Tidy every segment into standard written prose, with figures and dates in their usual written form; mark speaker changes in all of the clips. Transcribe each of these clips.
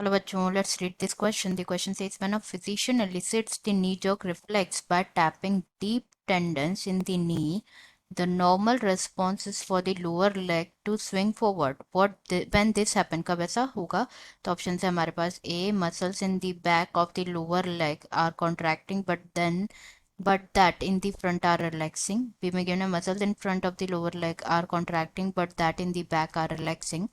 Speaker 1: Hello bachon, let's read this question. The question says when a physician elicits the knee jerk reflex by tapping deep tendons in the knee, the normal response is for the lower leg to swing forward. When this happen, कब ऐसा होगा? तो option है हमारे पास A, muscles in the back of the lower leg are contracting but that in the front are relaxing. B में given muscles in front of the lower leg are contracting but that in the back are relaxing.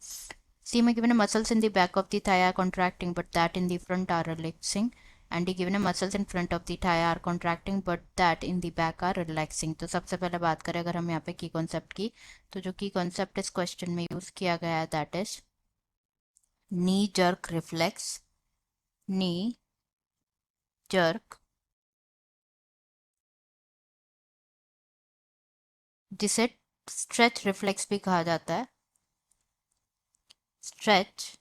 Speaker 1: C may given a muscles in the back of the thigh are contracting but that in the front are relaxing. And D given a muscles in front of the thigh are contracting but that in the back are relaxing. तो सबसे पहले बात करें अगर हम यहाँ पे की कॉन्सेप्ट की, तो जो की कॉन्सेप्ट इस क्वेश्चन में यूज किया गया है that is knee jerk reflex. Knee jerk, जिसे स्ट्रेच रिफ्लेक्स भी कहा जाता है. स्ट्रेच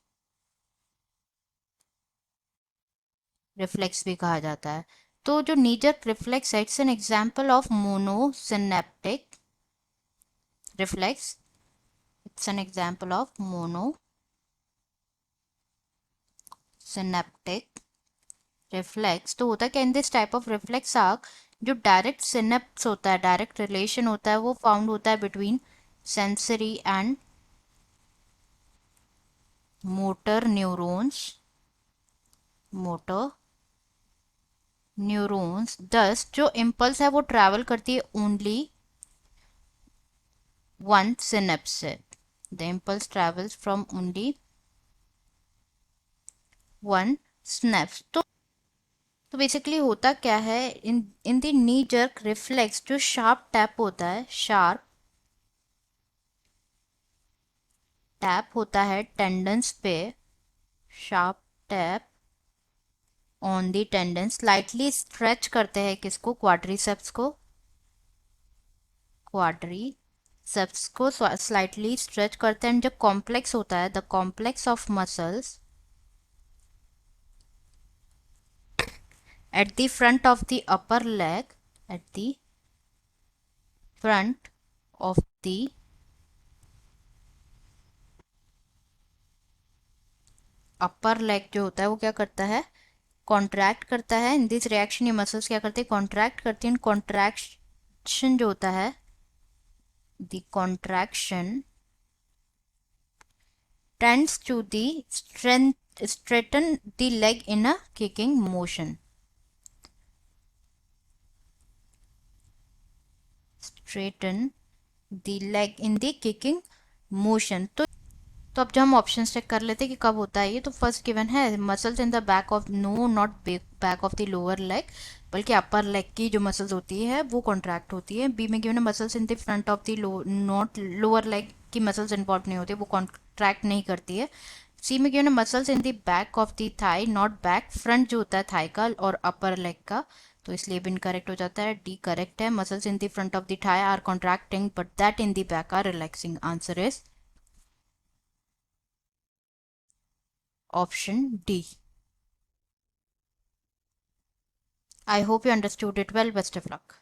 Speaker 1: रिफ्लेक्स भी कहा जाता है. तो जो नी जर्क रिफ्लेक्स है it's an example of monosynaptic reflex. It's an example of monosynaptic reflex. तो होता क्या in this type of reflex arc, जो डायरेक्ट सिनेप्स होता है, डायरेक्ट रिलेशन होता है, वो फाउंड होता है between sensory and motor neurons. Motor neurons दस जो इम्पल्स है वो ट्रैवल करती है ओनली वन सिनेप्स से. The impulse travels from only one synapse. तो बेसिकली होता क्या है in in the knee jerk reflex, जो शार्प टैप होता है, शार्प टैप होता है टेंडन्स पे, sharp tap on the tendon, slightly stretch करते हैं किसको, क्वाड्रीसेप्स को. क्वाड्रीसेप्स को स्लाइटली स्ट्रेच करते हैं. जब कॉम्प्लेक्स होता है, the complex of muscles at the front of the upper leg, at the front of the upper leg जो होता है वो क्या करता है, कॉन्ट्रैक्ट करता है. इन दिस रिएक्शन ये मसल्स क्या करते हैं, कॉन्ट्रैक्ट करती हैं. कॉन्ट्रैक्शन जो होता है, the contraction tends to the straighten the leg in a kicking motion. Straighten the leg in the kicking motion. तो अब जब हम ऑप्शन चेक कर लेते हैं कि कब होता है ये, तो फर्स्ट गिवन है muscles in the back of, no not back of the lower leg, बल्कि अपर लेग की जो मसल्स होती है वो कॉन्ट्रैक्ट होती है. बी में गिवन है muscles in the front of the not lower leg की मसल्स इन्वॉल्व नहीं होती, वो कॉन्ट्रैक्ट नहीं करती है. सी में गिवन है muscles in the back of the thigh, not back, front जो होता है थाई का और अपर लेग का, तो इसलिए भी इनकरेक्ट हो जाता है. डी करेक्ट है, muscles in the front of the thigh are contracting but that in the back are relaxing. Answer is option D. I hope you understood it well. Best of luck.